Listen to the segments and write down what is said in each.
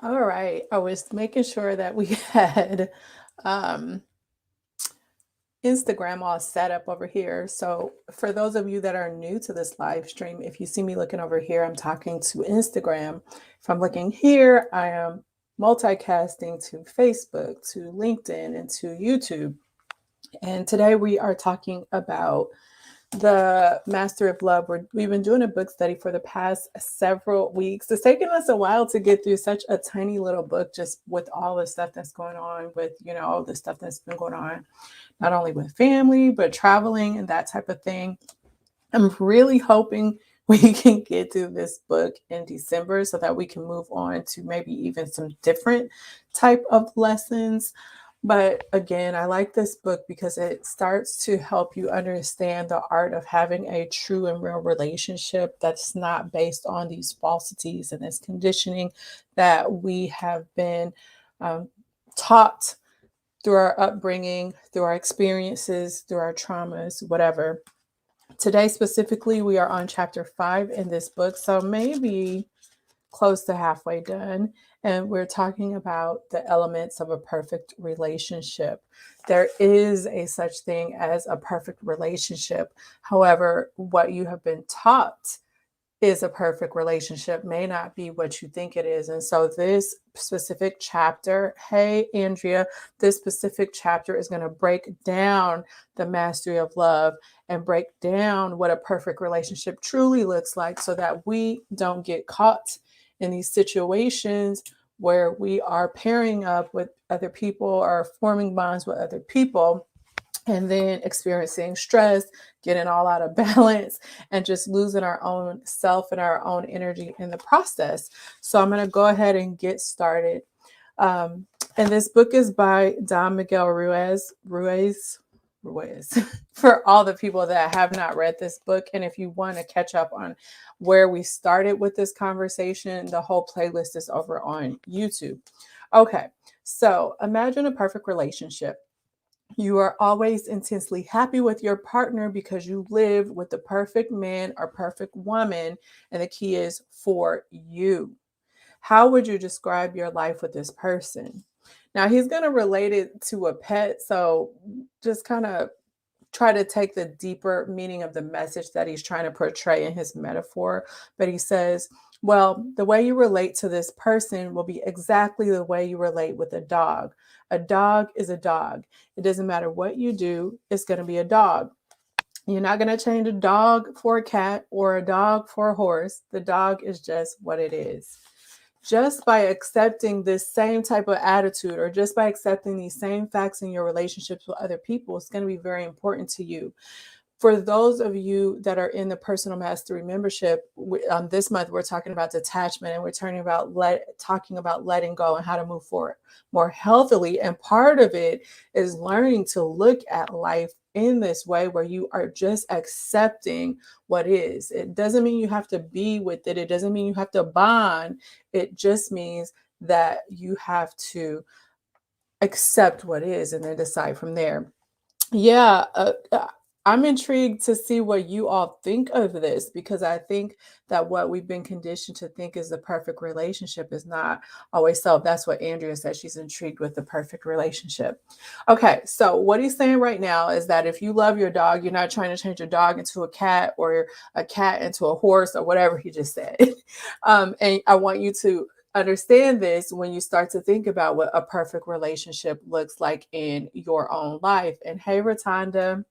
All right. I was making sure that we had um, Instagram all set up over here. So, for those of you that are new to this live stream, if you see me looking over here, I'm talking to Instagram. If I'm looking here, I am multicasting to Facebook, to LinkedIn, and to YouTube. And today we are talking about the Mastery of Love. We've been doing a book study for the past several weeks. It's taken us a while to get through such a tiny little book, just with all the stuff that's going on, with, all the stuff that's been going on, not only with family, but traveling and that type of thing. I'm really hoping we can get through this book in December so that we can move on to maybe even some different type of lessons. But again, I like this book because it starts to help you understand the art of having a true and real relationship that's not based on these falsities and this conditioning that we have been um, taught through our upbringing, through our experiences, through our traumas, whatever. Today, specifically, we are on chapter 5 in this book. So maybe close to halfway done. And we're talking about the elements of a perfect relationship. There is a such thing as a perfect relationship. However, what you have been taught is a perfect relationship may not be what you think it is. And so this specific chapter, hey, Andrea, this specific chapter is going to break down the mastery of love and break down what a perfect relationship truly looks like so that we don't get caught in these situations where we are pairing up with other people or forming bonds with other people and then experiencing stress, getting all out of balance, and just losing our own self and our own energy in the process. So I'm going to go ahead and get started. Um, and this book is by Don Miguel Ruiz. For all the people that have not read this book, and if you want to catch up on where we started with this conversation, the whole playlist is over on YouTube. Okay, so imagine a perfect relationship. You are always intensely happy with your partner because you live with the perfect man or perfect woman, and the key is for you. How would you describe your life with this person? Now, he's going to relate it to a pet, so just kind of try to take the deeper meaning of the message that he's trying to portray in his metaphor. But he says, well, the way you relate to this person will be exactly the way you relate with a dog. A dog is a dog. It doesn't matter what you do, it's going to be a dog. You're not going to change a dog for a cat or a dog for a horse. The dog is just what it is. Just by accepting this same type of attitude or just by accepting these same facts in your relationships with other people, it's going to be very important to you. For those of you that are in the personal mastery membership, this month we're talking about detachment, and we're talking about letting go and how to move forward more healthily. And part of it is learning to look at life in this way where you are just accepting what is. It doesn't mean you have to be with it. It doesn't mean you have to bond. It just means that you have to accept what is and then decide from there. Yeah, I'm intrigued to see what you all think of this, because I think that what we've been conditioned to think is the perfect relationship is not always so. That's what Andrea said. She's intrigued with the perfect relationship. Okay, so what he's saying right now is that if you love your dog, you're not trying to change your dog into a cat or a cat into a horse or whatever he just said. And I want you to understand this when you start to think about what a perfect relationship looks like in your own life. And hey, Rotunda.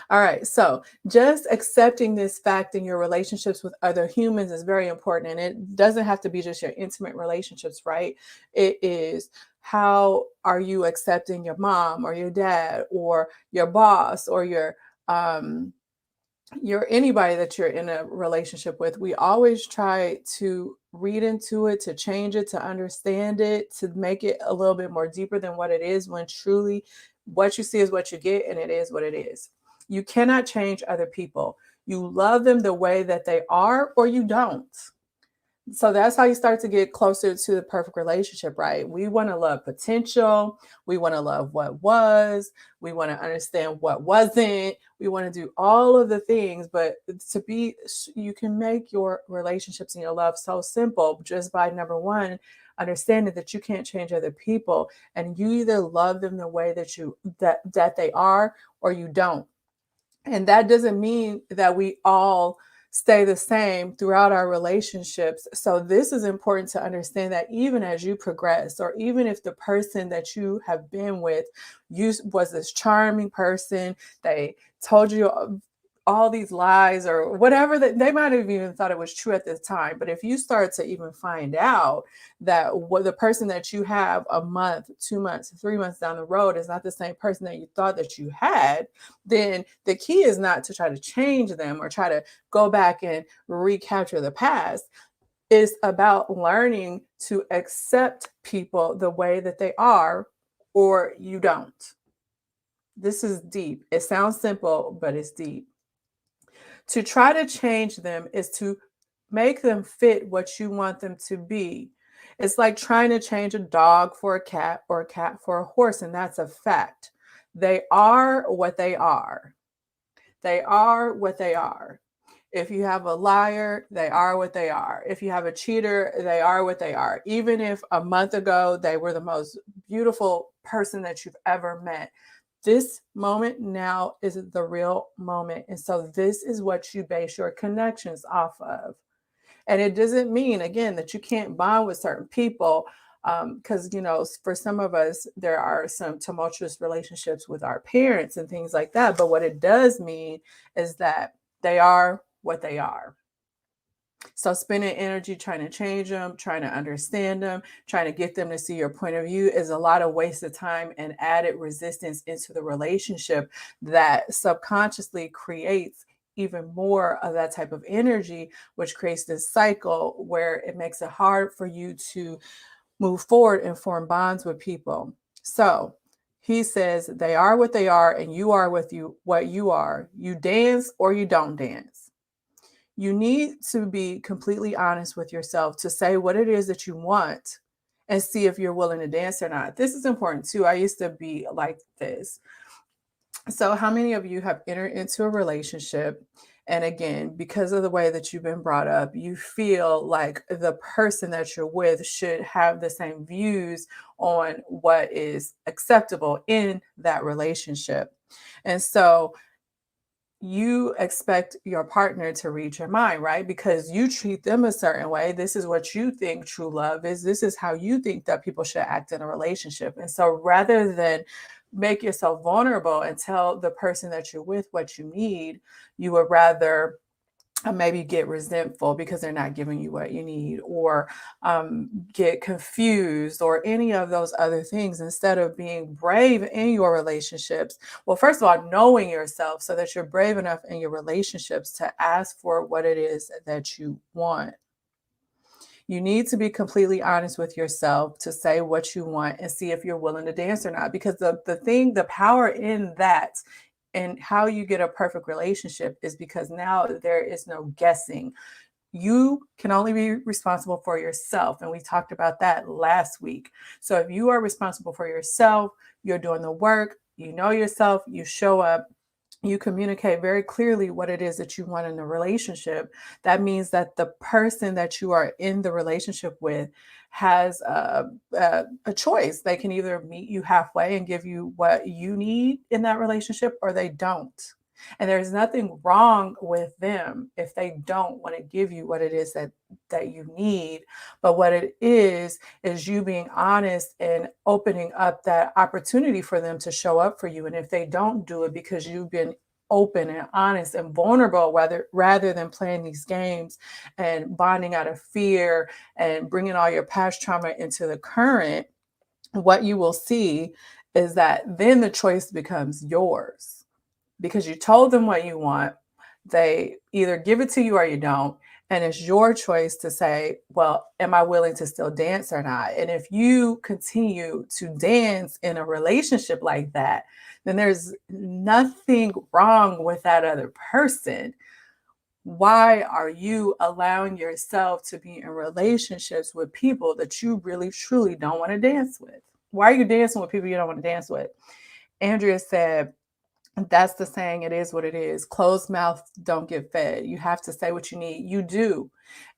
All right. So just accepting this fact in your relationships with other humans is very important. And it doesn't have to be just your intimate relationships, right? It is, how are you accepting your mom or your dad or your boss or you're anybody that you're in a relationship with. We always try to read into it, to change it, to understand it, to make it a little bit more deeper than what it is, when truly what you see is what you get, and it is what it is. You cannot change other people. You love them the way that they are, or you don't. So that's how you start to get closer to the perfect relationship, right? We want to love potential. We want to love what was. We want to understand what wasn't. We want to do all of the things, but you can make your relationships and your love so simple just by, number one, understanding that you can't change other people, and you either love them the way that they are, or you don't. And that doesn't mean that we all stay the same throughout our relationships. So this is important to understand, that even as you progress, or even if the person that you have been with was this charming person, they told you all these lies or whatever, that they might have even thought it was true at the time. But if you start to even find out that what the person that you have a month, 2 months, 3 months down the road is not the same person that you thought that you had, then the key is not to try to change them or try to go back and recapture the past. It's about learning to accept people the way that they are, or you don't. This is deep. It sounds simple, but it's deep. To try to change them is to make them fit what you want them to be. It's like trying to change a dog for a cat, or a cat for a horse, and that's a fact. They are what they are. They are what they are. If you have a liar, they are what they are. If you have a cheater, they are what they are. Even if a month ago they were the most beautiful person that you've ever met, this moment now is the real moment. And so this is what you base your connections off of. And it doesn't mean, again, that you can't bond with certain people, because, for some of us, there are some tumultuous relationships with our parents and things like that. But what it does mean is that they are what they are. So spending energy trying to change them, trying to understand them, trying to get them to see your point of view is a lot of wasted time and added resistance into the relationship that subconsciously creates even more of that type of energy, which creates this cycle where it makes it hard for you to move forward and form bonds with people. So he says they are what they are, and you are what you are. You dance or you don't dance. You need to be completely honest with yourself to say what it is that you want and see if you're willing to dance or not. This is important too. I used to be like this. So, how many of you have entered into a relationship? And again, because of the way that you've been brought up, you feel like the person that you're with should have the same views on what is acceptable in that relationship. And so, you expect your partner to read your mind, right? Because you treat them a certain way. This is what you think true love is. This is how you think that people should act in a relationship. And so rather than make yourself vulnerable and tell the person that you're with what you need, you would rather maybe get resentful because they're not giving you what you need, or get confused, or any of those other things, instead of being brave in your relationships. Well, first of all, knowing yourself so that you're brave enough in your relationships to ask for what it is that you want. You need to be completely honest with yourself to say what you want and see if you're willing to dance or not. Because the power in that and how you get a perfect relationship is because now there is no guessing. You can only be responsible for yourself. And we talked about that last week. So if you are responsible for yourself, you're doing the work, you know yourself, you show up, you communicate very clearly what it is that you want in the relationship. That means that the person that you are in the relationship with has a choice. They can either meet you halfway and give you what you need in that relationship, or they don't. And there's nothing wrong with them if they don't want to give you what it is that you need. But what it is you being honest and opening up that opportunity for them to show up for you. And if they don't do it because you've been open and honest and vulnerable, rather than playing these games and bonding out of fear and bringing all your past trauma into the current, what you will see is that then the choice becomes yours. Because you told them what you want, they either give it to you or you don't. And it's your choice to say, well, am I willing to still dance or not? And if you continue to dance in a relationship like that, then there's nothing wrong with that other person. Why are you allowing yourself to be in relationships with people that you really, truly don't want to dance with? Why are you dancing with people you don't want to dance with? Andrea said, That's the saying, it is what it is. Closed mouths don't get fed. You have to say what you need. You do.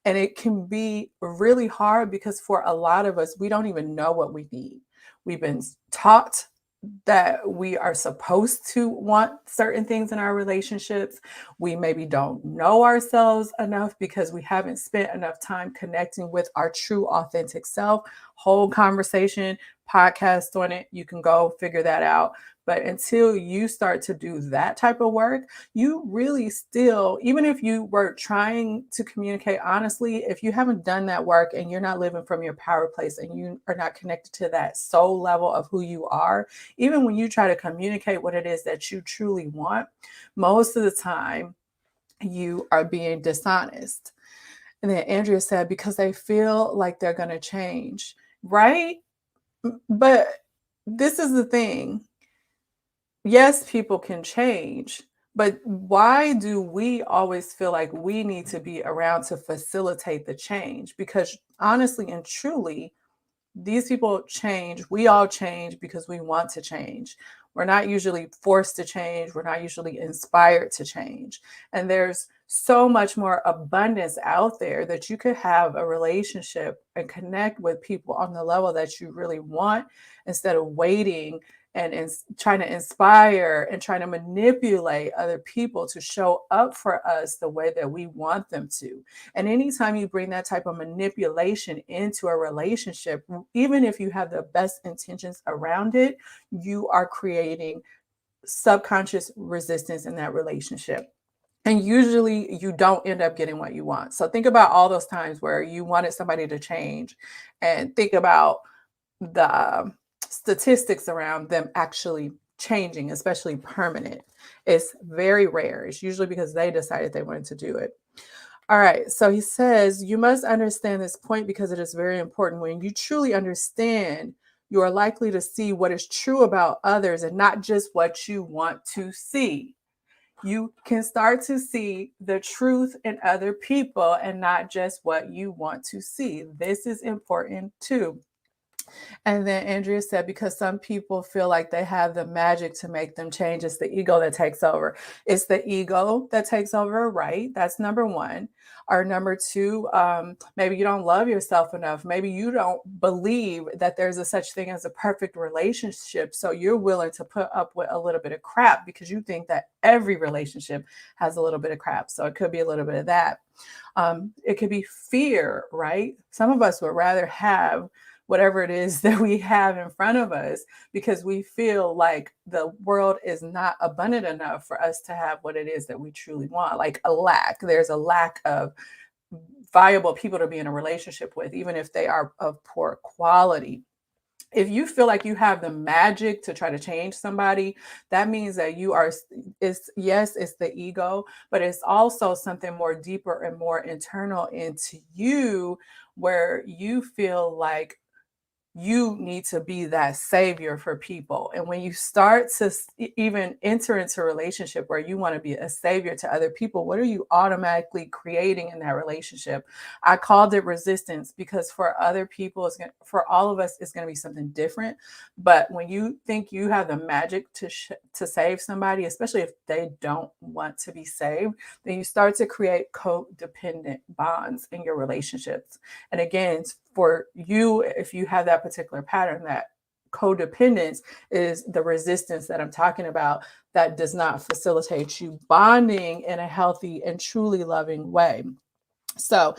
And it can be really hard because for a lot of us, we don't even know what we need. We've been taught that we are supposed to want certain things in our relationships. We maybe don't know ourselves enough because we haven't spent enough time connecting with our true authentic self. Whole conversation, podcast on it. You can go figure that out. But until you start to do that type of work, you really still, even if you were trying to communicate honestly, if you haven't done that work and you're not living from your power place and you are not connected to that soul level of who you are, even when you try to communicate what it is that you truly want, most of the time you are being dishonest. And then Andrea said, because they feel like they're going to change, right? But this is the thing. Yes, people can change, but why do we always feel like we need to be around to facilitate the change? Because honestly and truly, these people change. We all change because we want to change. We're not usually forced to change. We're not usually inspired to change. And there's so much more abundance out there that you could have a relationship and connect with people on the level that you really want instead of waiting and trying to inspire and trying to manipulate other people to show up for us the way that we want them to. And anytime you bring that type of manipulation into a relationship, even if you have the best intentions around it, you are creating subconscious resistance in that relationship. And usually you don't end up getting what you want. So think about all those times where you wanted somebody to change and think about the statistics around them actually changing, especially permanent. It's very rare. It's usually because they decided they wanted to do it. All right. So he says, you must understand this point because it is very important. When you truly understand, you are likely to see what is true about others and not just what you want to see. You can start to see the truth in other people and not just what you want to see. This is important too. And then Andrea said, because some people feel like they have the magic to make them change, it's the ego that takes over. It's the ego that takes over, right? That's number one. Or number two, maybe you don't love yourself enough. Maybe you don't believe that there's a such thing as a perfect relationship. So you're willing to put up with a little bit of crap because you think that every relationship has a little bit of crap. So it could be a little bit of that. It could be fear, right? Some of us would rather have whatever it is that we have in front of us because we feel like the world is not abundant enough for us to have what it is that we truly want. Like a lack. There's a lack of viable people to be in a relationship with, even if they are of poor quality. If you feel like you have the magic to try to change somebody, that means that you are, it's the ego, but it's also something more deeper and more internal into you where you feel like you need to be that savior for people. And when you start to even enter into a relationship where you want to be a savior to other people, what are you automatically creating in that relationship? I called it resistance because for other people, for all of us, it's going to be something different. But when you think you have the magic to save somebody, especially if they don't want to be saved, then you start to create codependent bonds in your relationships. And again, for you, if you have that particular pattern, that codependence is the resistance that I'm talking about that does not facilitate you bonding in a healthy and truly loving way. So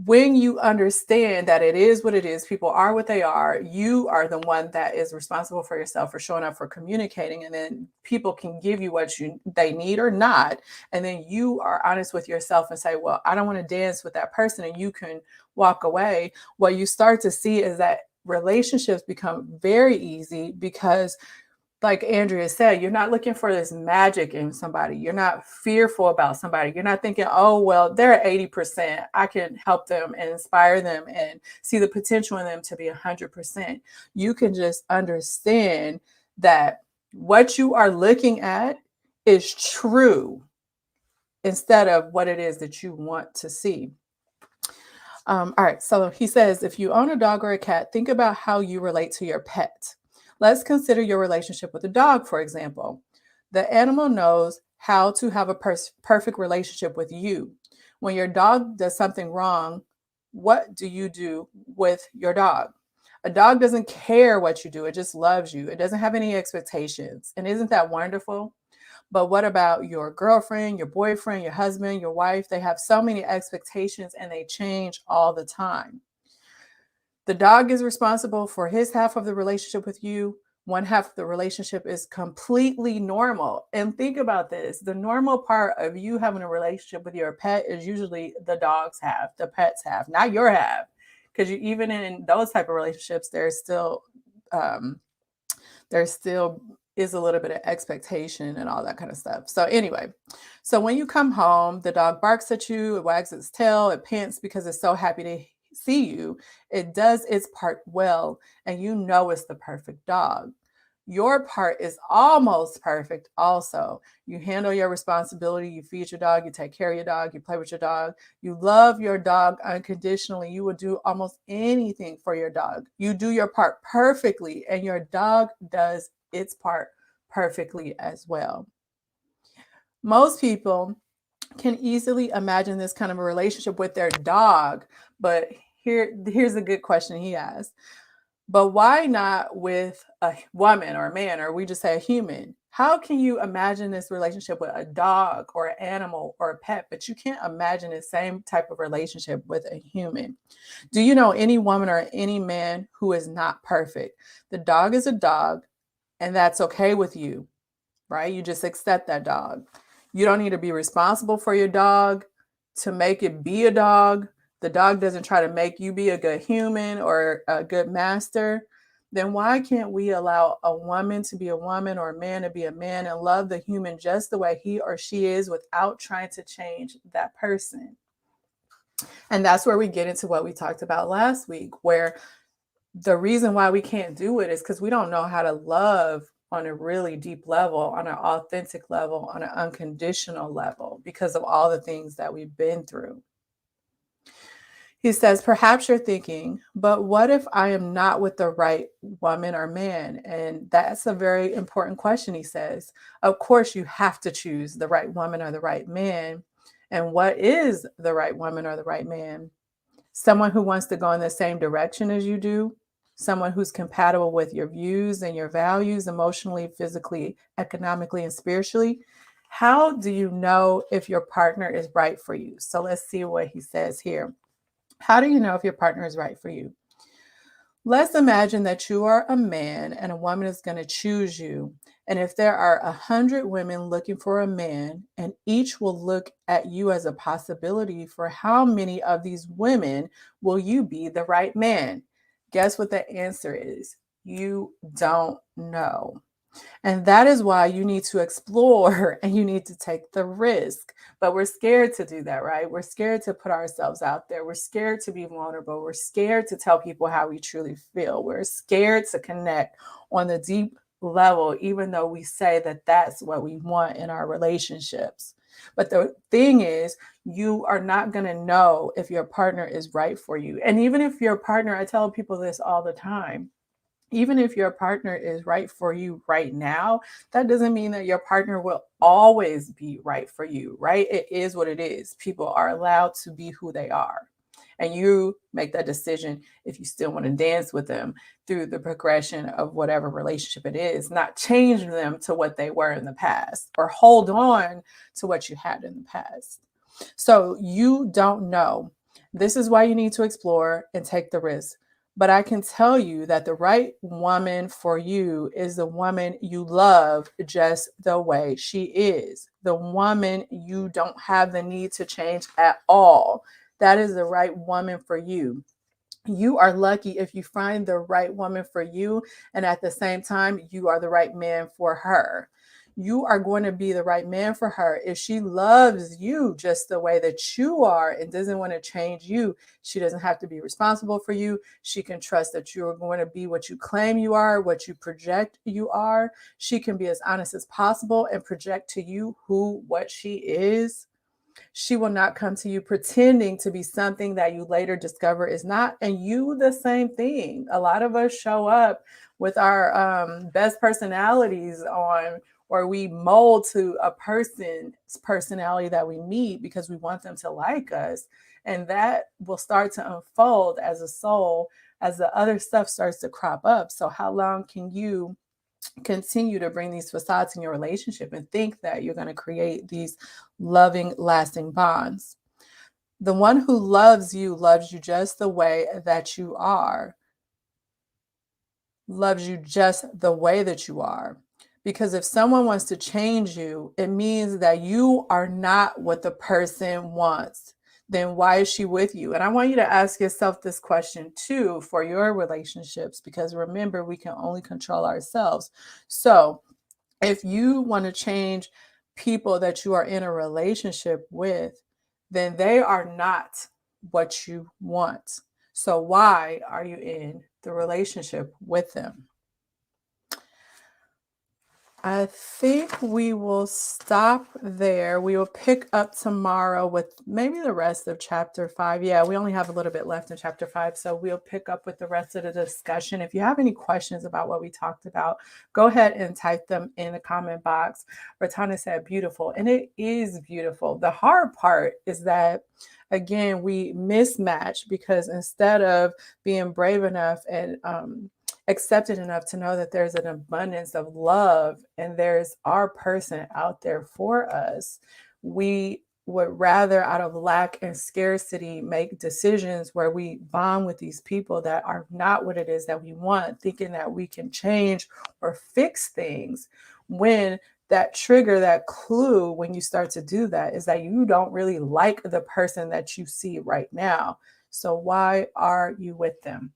when you understand that it is what it is, people are what they are, you are the one that is responsible for yourself, for showing up, for communicating, and then people can give you what they need or not. And then you are honest with yourself and say, well, I don't want to dance with that person, and you can walk away. What you start to see is that relationships become very easy because, like Andrea said, you're not looking for this magic in somebody. You're not fearful about somebody. You're not thinking, oh, well, they're at 80%. I can help them and inspire them and see the potential in them to be 100%. You can just understand that what you are looking at is true instead of what it is that you want to see. All right. So he says, if you own a dog or a cat, think about how you relate to your pet. Let's consider your relationship with a dog, for example. The animal knows how to have a perfect relationship with you. When your dog does something wrong, what do you do with your dog? A dog doesn't care what you do, it just loves you. It doesn't have any expectations. And isn't that wonderful? But what about your girlfriend, your boyfriend, your husband, your wife? They have so many expectations and they change all the time. The dog is responsible for his half of the relationship with you. One half of the relationship is completely normal. And think about this, the normal part of you having a relationship with your pet is usually the dog's half, the pet's half, not your half. Because you even in those type of relationships, um, there still is a little bit of expectation and all that kind of stuff. So anyway, so when you come home, the dog barks at you, it wags its tail, it pants because it's so happy to see you. It does its part well, and you know it's the perfect dog. Your part is almost perfect also. You handle your responsibility, you feed your dog, you take care of your dog, you play with your dog, you love your dog unconditionally. You will do almost anything for your dog. You do your part perfectly, and your dog does its part perfectly as well. Most people can easily imagine this kind of a relationship with their dog, but here's a good question he asked. But why not with a woman or a man, or we just say a human? How can you imagine this relationship with a dog or an animal or a pet, but you can't imagine the same type of relationship with a human? Do you know any woman or any man who is not perfect? The dog is a dog, and that's okay with you, right? You just accept that dog. You don't need to be responsible for your dog to make it be a dog. The dog doesn't try to make you be a good human or a good master. Then why can't we allow a woman to be a woman or a man to be a man and love the human just the way he or she is without trying to change that person? And that's where we get into what we talked about last week, where the reason why we can't do it is because we don't know how to love on a really deep level, on an authentic level, on an unconditional level, because of all the things that we've been through. He says, perhaps you're thinking, but what if I am not with the right woman or man? And that's a very important question, he says. Of course, you have to choose the right woman or the right man. And what is the right woman or the right man? Someone who wants to go in the same direction as you do, someone who's compatible with your views and your values emotionally, physically, economically, and spiritually. How do you know if your partner is right for you? So let's see what he says here. How do you know if your partner is right for you? Let's imagine that you are a man and a woman is going to choose you. And if there are 100 women looking for a man, and each will look at you as a possibility, for how many of these women will you be the right man? Guess what the answer is? You don't know. And that is why you need to explore and you need to take the risk. But we're scared to do that, right? We're scared to put ourselves out there. We're scared to be vulnerable. We're scared to tell people how we truly feel. We're scared to connect on the deep level, even though we say that that's what we want in our relationships. But the thing is, you are not going to know if your partner is right for you. And even if your partner, I tell people this all the time, even if your partner is right for you right now, that doesn't mean that your partner will always be right for you, right? It is what it is. People are allowed to be who they are. And you make that decision if you still want to dance with them through the progression of whatever relationship it is, not change them to what they were in the past or hold on to what you had in the past. So you don't know. This is why you need to explore and take the risk. But I can tell you that the right woman for you is the woman you love just the way she is. The woman you don't have the need to change at all. That is the right woman for you. You are lucky if you find the right woman for you, and at the same time, you are the right man for her. You are going to be the right man for her if she loves you just the way that you are and doesn't want to change you. She doesn't have to be responsible for you. She can trust that you are going to be what you claim you are, what you project you are. She can be as honest as possible and project to you what she is. She will not come to you pretending to be something that you later discover is not. And you, the same thing. A lot of us show up with our best personalities on, or we mold to a person's personality that we meet because we want them to like us. And that will start to unfold as a soul as the other stuff starts to crop up. So, how long can you continue to bring these facades in your relationship and think that you're going to create these loving, lasting bonds? The one who loves you just the way that you are, loves you just the way that you are. Because if someone wants to change you, it means that you are not what the person wants. Then why is she with you? And I want you to ask yourself this question too for your relationships, because remember, we can only control ourselves. So if you want to change people that you are in a relationship with, then they are not what you want. So why are you in the relationship with them? I think we will stop there. We will pick up tomorrow with maybe the rest of chapter 5. Yeah, we only have a little bit left in chapter 5, so we'll pick up with the rest of the discussion. If you have any questions about what we talked about, go ahead and type them in the comment box. Ratana said beautiful, and it is beautiful. The hard part is that, again, we mismatch because instead of being brave enough and accepted enough to know that there's an abundance of love and there's our person out there for us, we would rather, out of lack and scarcity, make decisions where we bond with these people that are not what it is that we want, thinking that we can change or fix things, when that trigger, that clue, when you start to do that, is that you don't really like the person that you see right now. So why are you with them?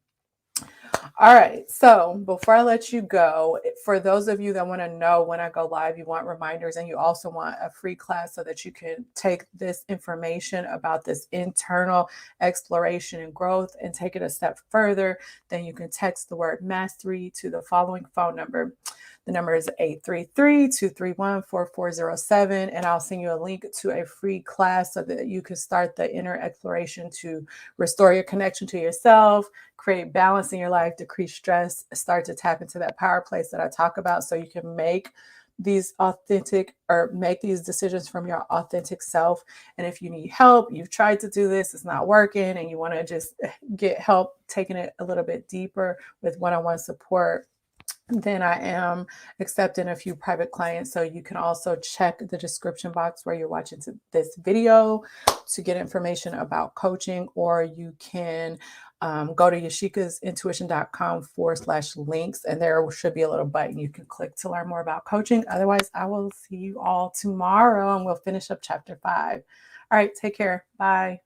All right. So before I let you go, for those of you that want to know when I go live, you want reminders, and you also want a free class so that you can take this information about this internal exploration and growth and take it a step further, then you can text the word mastery to the following phone number. The number is 833-231-4407, and I'll send you a link to a free class so that you can start the inner exploration to restore your connection to yourself, create balance in your life, decrease stress, start to tap into that power place that I talk about so you can make these authentic, or make these decisions from your authentic self. And if you need help, you've tried to do this, it's not working, and you want to just get help taking it a little bit deeper with one-on-one support, then I am accepting a few private clients. So you can also check the description box where you're watching this video to get information about coaching, or you can go to yashikasintuition.com/links, and there should be a little button you can click to learn more about coaching. Otherwise, I will see you all tomorrow and we'll finish up chapter 5. All right, take care. Bye.